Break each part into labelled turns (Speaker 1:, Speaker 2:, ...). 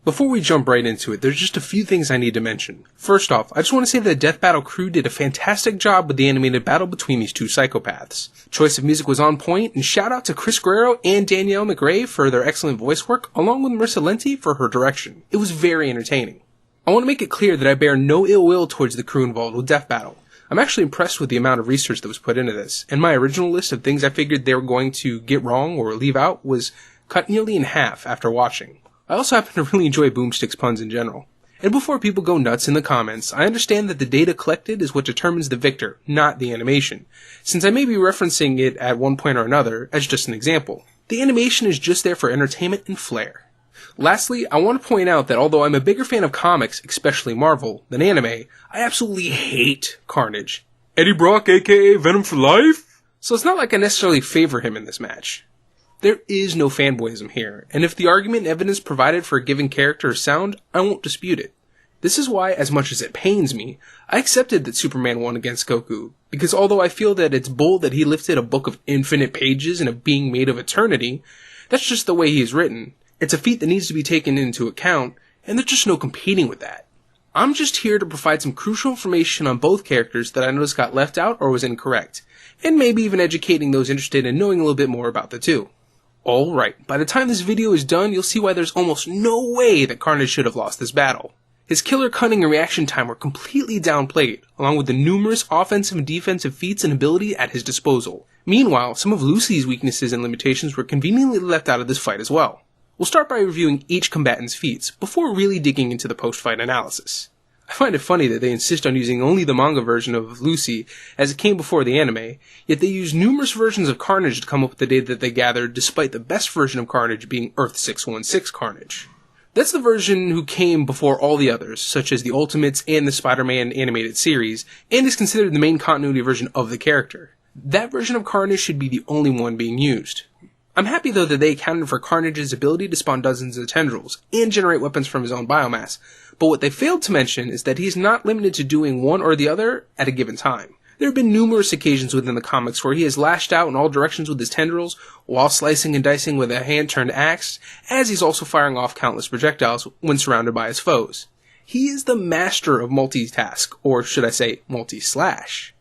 Speaker 1: Before we jump right into it, there's just a few things I need to mention. First off, I just want to say that the Death Battle crew did a fantastic job with the animated battle between these two psychopaths. Choice of music was on point, and shout out to Chris Guerrero and Danielle McRae for their excellent voice work, along with Marissa Lenti for her direction. It was very entertaining. I want to make it clear that I bear no ill will towards the crew involved with Death Battle. I'm actually impressed with the amount of research that was put into this, and my original list of things I figured they were going to get wrong or leave out was cut nearly in half after watching. I also happen to really enjoy Boomstick's puns in general. And before people go nuts in the comments, I understand that the data collected is what determines the victor, not the animation, since I may be referencing it at one point or another as just an example. The animation is just there for entertainment and flair. Lastly, I want to point out that although I'm a bigger fan of comics, especially Marvel, than anime, I absolutely hate Carnage. Eddie Brock aka Venom for life? So it's not like I necessarily favor him in this match. There is no fanboyism here, and if the argument and evidence provided for a given character is sound, I won't dispute it. This is why, as much as it pains me, I accepted that Superman won against Goku, because although I feel that it's bold that he lifted a book of infinite pages and a being made of eternity, that's just the way he is written. It's a feat that needs to be taken into account, and there's just no competing with that. I'm just here to provide some crucial information on both characters that I noticed got left out or was incorrect, and maybe even educating those interested in knowing a little bit more about the two. Alright, by the time this video is done, you'll see why there's almost no way that Carnage should have lost this battle. His killer cunning and reaction time were completely downplayed, along with the numerous offensive and defensive feats and ability at his disposal. Meanwhile, some of Lucy's weaknesses and limitations were conveniently left out of this fight as well. We'll start by reviewing each combatant's feats, before really digging into the post-fight analysis. I find it funny that they insist on using only the manga version of Lucy, as it came before the anime, yet they use numerous versions of Carnage to come up with the data that they gathered, despite the best version of Carnage being Earth 616 Carnage. That's the version who came before all the others, such as the Ultimates and the Spider-Man animated series, and is considered the main continuity version of the character. That version of Carnage should be the only one being used. I'm happy though that they accounted for Carnage's ability to spawn dozens of tendrils, and generate weapons from his own biomass, but what they failed to mention is that he's not limited to doing one or the other at a given time. There have been numerous occasions within the comics where he has lashed out in all directions with his tendrils, while slicing and dicing with a hand-turned axe, as he's also firing off countless projectiles when surrounded by his foes. He is the master of multitask, or should I say, multi-slash.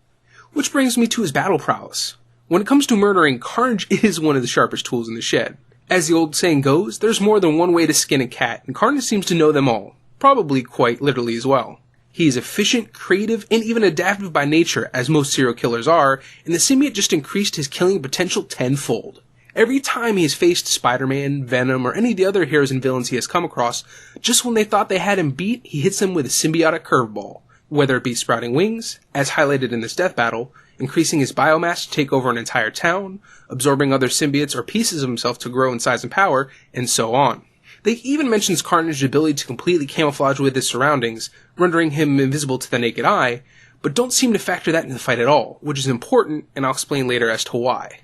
Speaker 1: Which brings me to his battle prowess. When it comes to murdering, Carnage is one of the sharpest tools in the shed. As the old saying goes, there's more than one way to skin a cat, and Carnage seems to know them all. Probably quite literally as well. He is efficient, creative, and even adaptive by nature, as most serial killers are, and the symbiote just increased his killing potential tenfold. Every time he has faced Spider-Man, Venom, or any of the other heroes and villains he has come across, just when they thought they had him beat, he hits them with a symbiotic curveball. Whether it be sprouting wings, as highlighted in this death battle, increasing his biomass to take over an entire town, absorbing other symbiotes or pieces of himself to grow in size and power, and so on. They even mentions Carnage's ability to completely camouflage with his surroundings, rendering him invisible to the naked eye, but don't seem to factor that in the fight at all, which is important, and I'll explain later as to why.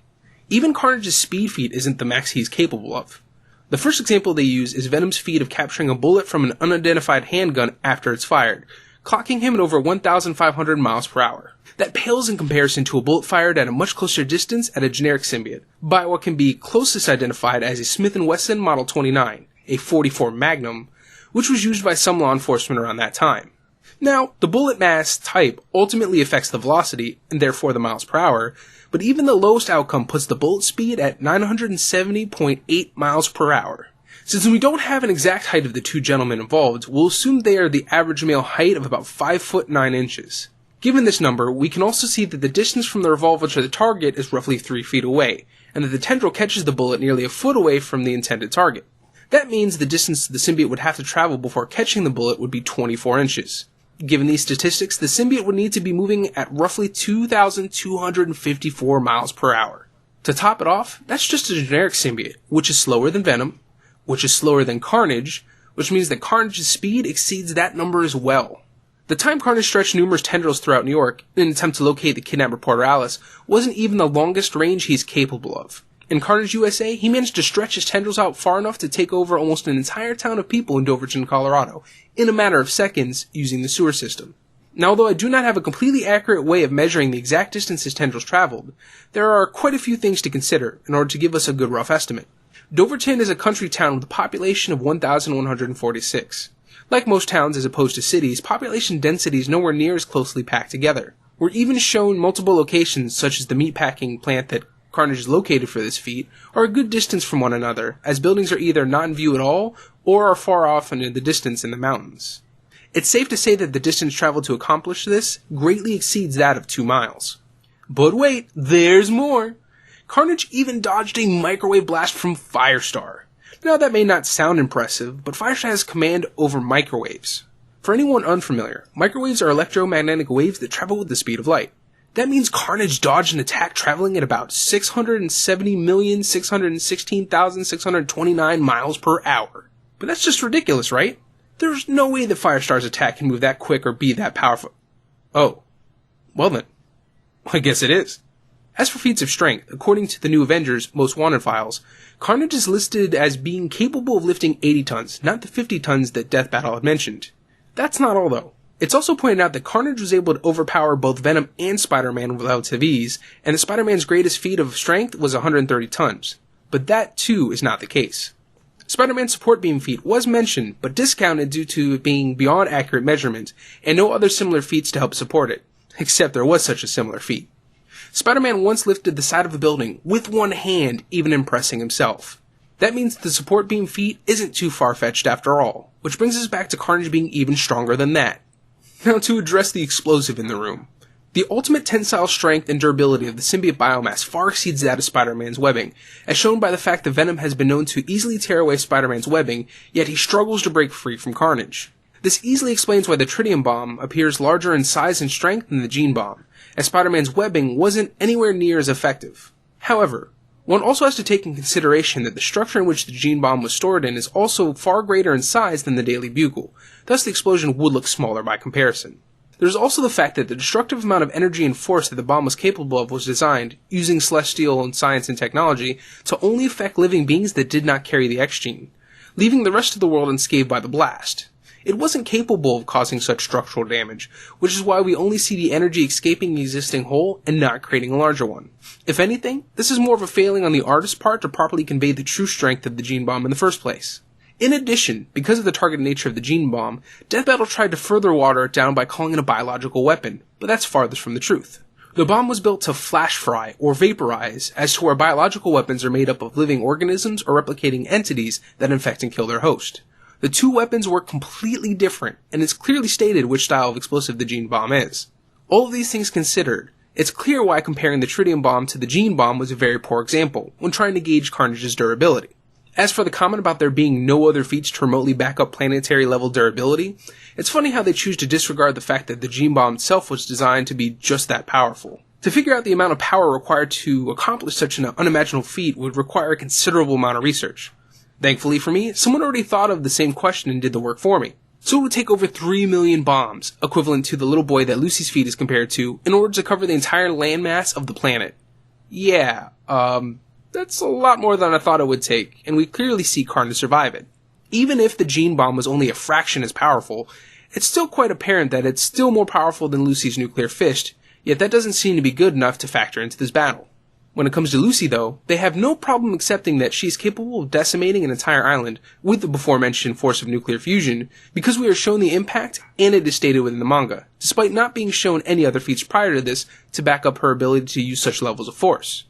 Speaker 1: Even Carnage's speed feat isn't the max he's capable of. The first example they use is Venom's feat of capturing a bullet from an unidentified handgun after it's fired, clocking him at over 1,500 miles per hour. That pales in comparison to a bullet fired at a much closer distance at a generic symbiote, by what can be closest identified as a Smith & Wesson Model 29, a .44 Magnum, which was used by some law enforcement around that time. Now, the bullet mass type ultimately affects the velocity, and therefore the miles per hour, but even the lowest outcome puts the bullet speed at 970.8 miles per hour. Since we don't have an exact height of the two gentlemen involved, we'll assume they are the average male height of about 5 foot 9 inches. Given this number, we can also see that the distance from the revolver to the target is roughly 3 feet away, and that the tendril catches the bullet nearly a foot away from the intended target. That means the distance the symbiote would have to travel before catching the bullet would be 24 inches. Given these statistics, the symbiote would need to be moving at roughly 2,254 miles per hour. To top it off, that's just a generic symbiote, which is slower than Venom, which is slower than Carnage, which means that Carnage's speed exceeds that number as well. The time Carnage stretched numerous tendrils throughout New York in an attempt to locate the kidnapped reporter Alice wasn't even the longest range he's capable of. In Carnage USA, he managed to stretch his tendrils out far enough to take over almost an entire town of people in Doverton, Colorado, in a matter of seconds using the sewer system. Now, although I do not have a completely accurate way of measuring the exact distance his tendrils traveled, there are quite a few things to consider in order to give us a good rough estimate. Doverton is a country town with a population of 1,146. Like most towns as opposed to cities, population density is nowhere near as closely packed together. We're even shown multiple locations, such as the meatpacking plant that Carnage is located for this feat, are a good distance from one another, as buildings are either not in view at all, or are far off and in the distance in the mountains. It's safe to say that the distance traveled to accomplish this greatly exceeds that of 2 miles. But wait, there's more! Carnage even dodged a microwave blast from Firestar. Now that may not sound impressive, but Firestar has command over microwaves. For anyone unfamiliar, microwaves are electromagnetic waves that travel with the speed of light. That means Carnage dodged an attack traveling at about 670,616,629 miles per hour. But that's just ridiculous, right? There's no way that Firestar's attack can move that quick or be that powerful. Oh. Well then. I guess it is. As for feats of strength, according to the new Avengers Most Wanted files, Carnage is listed as being capable of lifting 80 tons, not the 50 tons that Deathbattle had mentioned. That's not all though. It's also pointed out that Carnage was able to overpower both Venom and Spider-Man with relative ease, and that Spider-Man's greatest feat of strength was 130 tons. But that too is not the case. Spider-Man's support beam feat was mentioned, but discounted due to it being beyond accurate measurement, and no other similar feats to help support it. Except there was such a similar feat. Spider-Man once lifted the side of a building with one hand, even impressing himself. That means the support beam feat isn't too far-fetched after all, which brings us back to Carnage being even stronger than that. Now to address the explosive in the room. The ultimate tensile strength and durability of the symbiote biomass far exceeds that of Spider-Man's webbing, as shown by the fact that Venom has been known to easily tear away Spider-Man's webbing, yet he struggles to break free from Carnage. This easily explains why the tritium bomb appears larger in size and strength than the gene bomb, as Spider-Man's webbing wasn't anywhere near as effective. However, one also has to take in consideration that the structure in which the gene bomb was stored in is also far greater in size than the Daily Bugle, thus the explosion would look smaller by comparison. There's also the fact that the destructive amount of energy and force that the bomb was capable of was designed, using celestial and science and technology, to only affect living beings that did not carry the X gene, leaving the rest of the world unscathed by the blast. It wasn't capable of causing such structural damage, which is why we only see the energy escaping the existing hole and not creating a larger one. If anything, this is more of a failing on the artist's part to properly convey the true strength of the gene bomb in the first place. In addition, because of the targeted nature of the gene bomb, Deathbattle tried to further water it down by calling it a biological weapon, but that's farthest from the truth. The bomb was built to flash fry, or vaporize, as to where biological weapons are made up of living organisms or replicating entities that infect and kill their host. The two weapons work completely different, and it's clearly stated which style of explosive the gene bomb is. All of these things considered, it's clear why comparing the tritium bomb to the gene bomb was a very poor example, when trying to gauge Carnage's durability. As for the comment about there being no other feats to remotely back up planetary level durability, it's funny how they choose to disregard the fact that the gene bomb itself was designed to be just that powerful. To figure out the amount of power required to accomplish such an unimaginable feat would require a considerable amount of research. Thankfully for me, someone already thought of the same question and did the work for me. So it would take over 3 million bombs, equivalent to the little boy that Lucy's feat is compared to, in order to cover the entire landmass of the planet. Yeah, that's a lot more than I thought it would take, and we clearly see Carnage survive it. Even if the gene bomb was only a fraction as powerful, it's still quite apparent that it's still more powerful than Lucy's nuclear fist, yet that doesn't seem to be good enough to factor into this battle. When it comes to Lucy, though, they have no problem accepting that she's capable of decimating an entire island with the before-mentioned force of nuclear fusion, because we are shown the impact, and it is stated within the manga, despite not being shown any other feats prior to this to back up her ability to use such levels of force.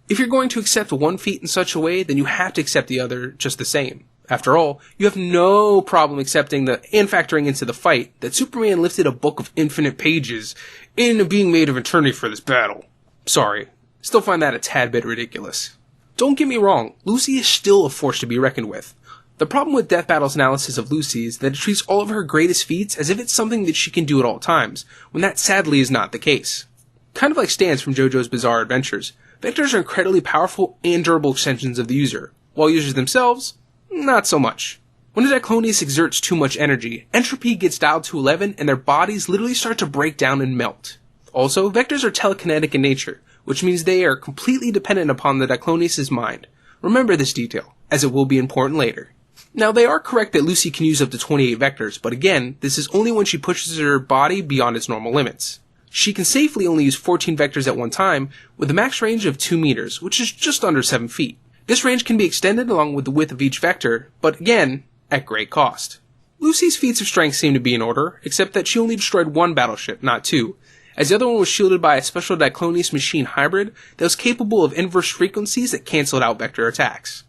Speaker 1: If you're going to accept one feat in such a way, then you have to accept the other just the same. After all, you have no problem accepting and factoring into the fight that Superman lifted a book of infinite pages in being made of eternity for this battle. Sorry. Still find that a tad bit ridiculous. Don't get me wrong, Lucy is still a force to be reckoned with. The problem with Deathbattle's analysis of Lucy is that it treats all of her greatest feats as if it's something that she can do at all times, when that sadly is not the case. Kind of like Stans from JoJo's Bizarre Adventures, vectors are incredibly powerful and durable extensions of the user, while users themselves, not so much. When a Diclonius exerts too much energy, entropy gets dialed to 11 and their bodies literally start to break down and melt. Also, vectors are telekinetic in nature, which means they are completely dependent upon the Diclonius' mind. Remember this detail, as it will be important later. Now, they are correct that Lucy can use up to 28 vectors, but again, this is only when she pushes her body beyond its normal limits. She can safely only use 14 vectors at one time, with a max range of 2 meters, which is just under 7 feet. This range can be extended along with the width of each vector, but again, at great cost. Lucy's feats of strength seem to be in order, except that she only destroyed one battleship, not two, as the other one was shielded by a special Diclonius machine hybrid that was capable of inverse frequencies that cancelled out vector attacks.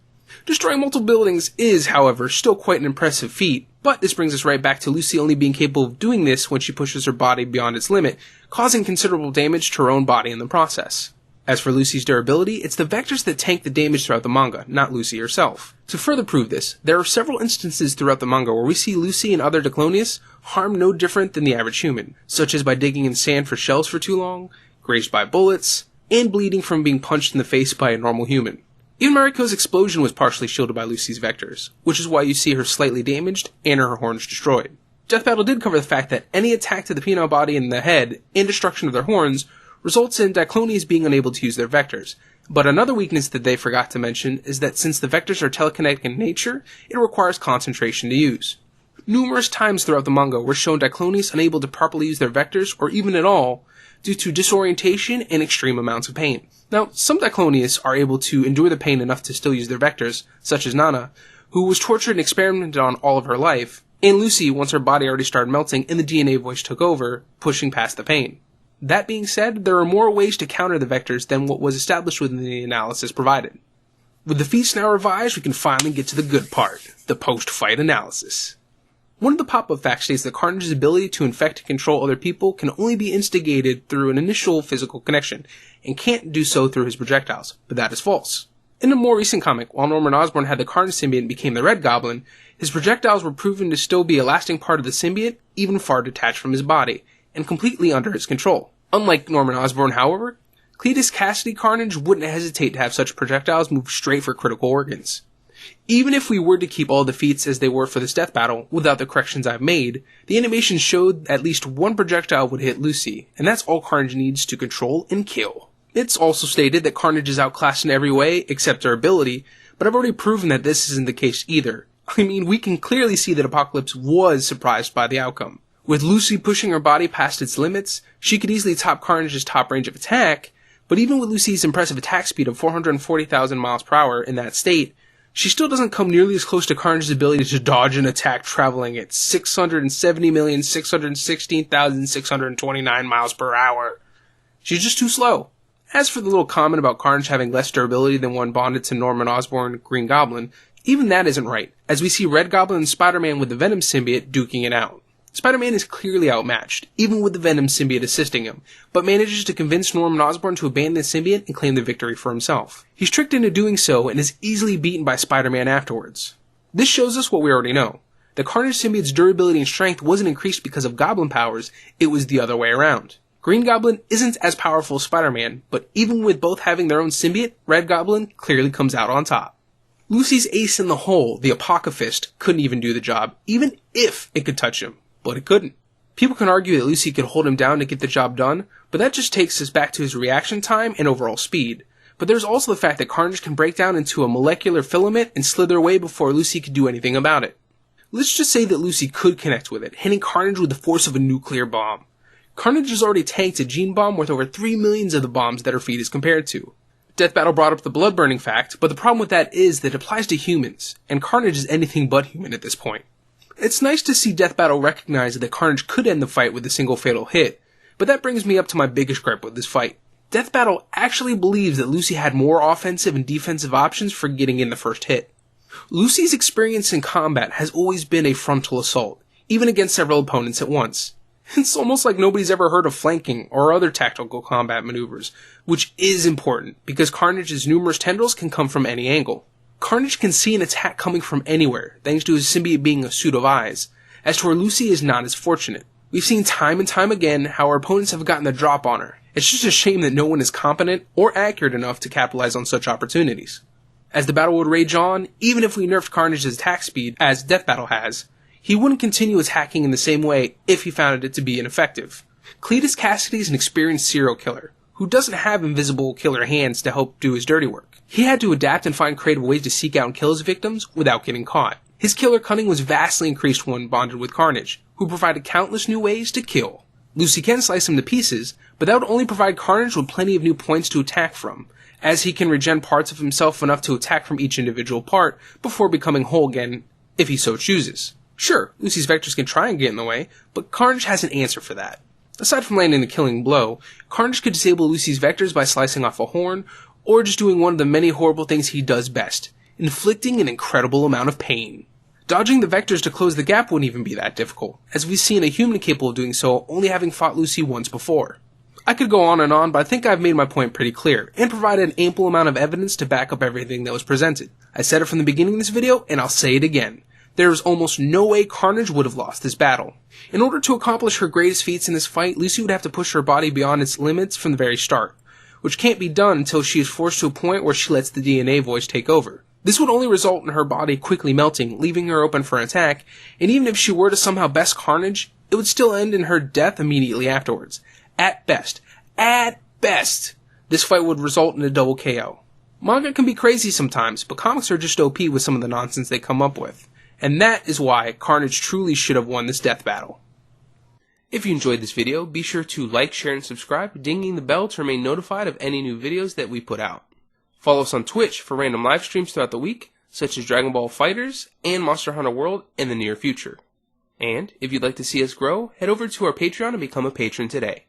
Speaker 1: Destroying multiple buildings is, however, still quite an impressive feat, but this brings us right back to Lucy only being capable of doing this when she pushes her body beyond its limit, causing considerable damage to her own body in the process. As for Lucy's durability, it's the vectors that tank the damage throughout the manga, not Lucy herself. To further prove this, there are several instances throughout the manga where we see Lucy and other Diclonius harmed no different than the average human, such as by digging in sand for shells for too long, grazed by bullets, and bleeding from being punched in the face by a normal human. Even Mariko's explosion was partially shielded by Lucy's vectors, which is why you see her slightly damaged and her horns destroyed. Deathbattle did cover the fact that any attack to the penile body in the head and destruction of their horns results in Diclonius being unable to use their vectors, but another weakness that they forgot to mention is that since the vectors are telekinetic in nature, it requires concentration to use. Numerous times throughout the manga we're shown Diclonius unable to properly use their vectors, or even at all, due to disorientation and extreme amounts of pain. Now, some Diclonius are able to endure the pain enough to still use their vectors, such as Nana, who was tortured and experimented on all of her life, and Lucy once her body already started melting and the DNA voice took over, pushing past the pain. That being said, there are more ways to counter the vectors than what was established within the analysis provided. With the feats now revised, we can finally get to the good part, the post-fight analysis. One of the pop-up facts states that Carnage's ability to infect and control other people can only be instigated through an initial physical connection, and can't do so through his projectiles, but that is false. In a more recent comic, while Norman Osborn had the Carnage symbiote and became the Red Goblin, his projectiles were proven to still be a lasting part of the symbiote, even far detached from his body, and completely under his control. Unlike Norman Osborn, however, Cletus Cassidy Carnage wouldn't hesitate to have such projectiles move straight for critical organs. Even if we were to keep all the feats as they were for this death battle, without the corrections I've made, the animation showed at least one projectile would hit Lucy, and that's all Carnage needs to control and kill. It's also stated that Carnage is outclassed in every way, except durability, but I've already proven that this isn't the case either. I mean, we can clearly see that Apocalypse was surprised by the outcome. With Lucy pushing her body past its limits, she could easily top Carnage's top range of attack, but even with Lucy's impressive attack speed of 440,000 miles per hour in that state, she still doesn't come nearly as close to Carnage's ability to dodge an attack traveling at 670,616,629 miles per hour. She's just too slow. As for the little comment about Carnage having less durability than one bonded to Norman Osborn, Green Goblin, even that isn't right, as we see Red Goblin and Spider-Man with the Venom symbiote duking it out. Spider-Man is clearly outmatched, even with the Venom symbiote assisting him, but manages to convince Norman Osborn to abandon the symbiote and claim the victory for himself. He's tricked into doing so and is easily beaten by Spider-Man afterwards. This shows us what we already know. The Carnage symbiote's durability and strength wasn't increased because of Goblin powers, it was the other way around. Green Goblin isn't as powerful as Spider-Man, but even with both having their own symbiote, Red Goblin clearly comes out on top. Lucy's ace in the hole, the Apocalypse, couldn't even do the job, even if it could touch him. But it couldn't. People can argue that Lucy could hold him down to get the job done, but that just takes us back to his reaction time and overall speed. But there's also the fact that Carnage can break down into a molecular filament and slither away before Lucy could do anything about it. Let's just say that Lucy could connect with it, hitting Carnage with the force of a nuclear bomb. Carnage has already tanked a gene bomb worth over 3 million of the bombs that her feat is compared to. Deathbattle brought up the blood burning fact, but the problem with that is that it applies to humans, and Carnage is anything but human at this point. It's nice to see Deathbattle recognize that Carnage could end the fight with a single fatal hit, but that brings me up to my biggest gripe with this fight. Deathbattle actually believes that Lucy had more offensive and defensive options for getting in the first hit. Lucy's experience in combat has always been a frontal assault, even against several opponents at once. It's almost like nobody's ever heard of flanking or other tactical combat maneuvers, which is important, because Carnage's numerous tendrils can come from any angle. Carnage can see an attack coming from anywhere, thanks to his symbiote being a suit of eyes, as to where Lucy is not as fortunate. We've seen time and time again how our opponents have gotten the drop on her. It's just a shame that no one is competent or accurate enough to capitalize on such opportunities. As the battle would rage on, even if we nerfed Carnage's attack speed, as Deathbattle has, he wouldn't continue attacking in the same way if he found it to be ineffective. Cletus Cassidy is an experienced serial killer, who doesn't have invisible killer hands to help do his dirty work. He had to adapt and find creative ways to seek out and kill his victims without getting caught. His killer cunning was vastly increased when bonded with Carnage, who provided countless new ways to kill. Lucy can slice him to pieces, but that would only provide Carnage with plenty of new points to attack from, as he can regen parts of himself enough to attack from each individual part before becoming whole again if he so chooses. Sure, Lucy's vectors can try and get in the way, but Carnage has an answer for that. Aside from landing the killing blow, Carnage could disable Lucy's vectors by slicing off a horn, or just doing one of the many horrible things he does best, inflicting an incredible amount of pain. Dodging the vectors to close the gap wouldn't even be that difficult, as we've seen a human capable of doing so only having fought Lucy once before. I could go on, but I think I've made my point pretty clear, and provided an ample amount of evidence to back up everything that was presented. I said it from the beginning of this video, and I'll say it again. There is almost no way Carnage would have lost this battle. In order to accomplish her greatest feats in this fight, Lucy would have to push her body beyond its limits from the very start, which can't be done until she is forced to a point where she lets the DNA voice take over. This would only result in her body quickly melting, leaving her open for an attack, and even if she were to somehow best Carnage, it would still end in her death immediately afterwards. At best, this fight would result in a double KO. Manga can be crazy sometimes, but comics are just OP with some of the nonsense they come up with. And that is why Carnage truly should have won this death battle. If you enjoyed this video, be sure to like, share, and subscribe, dinging the bell to remain notified of any new videos that we put out. Follow us on Twitch for random live streams throughout the week, such as Dragon Ball FighterZ and Monster Hunter World in the near future. And if you'd like to see us grow, head over to our Patreon and become a patron today.